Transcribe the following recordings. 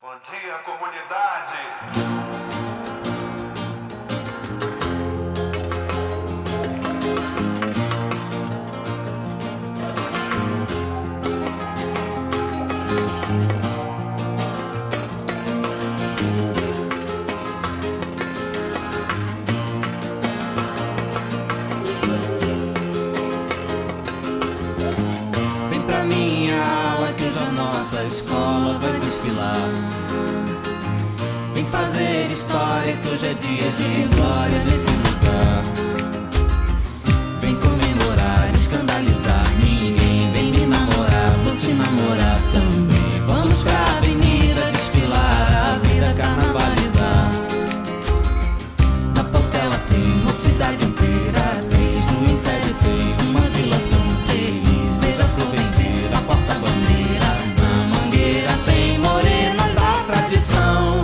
Bom dia, comunidade! Vem pra minha aula que hoje a nossa escola vai desfilar. Vem fazer história que hoje é dia de glória nesse lugar. Vem comemorar, escandalizar ninguém. Vem me namorar, vou te namorar também. Vamos pra avenida desfilar, a vida carnavalizar. Na Portela tem mocidade inteira, atriz. No Império tem uma vila tão feliz. Beija-flor vendeira, a porta-bandeira. Na Mangueira tem morenas da tradição.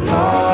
Nós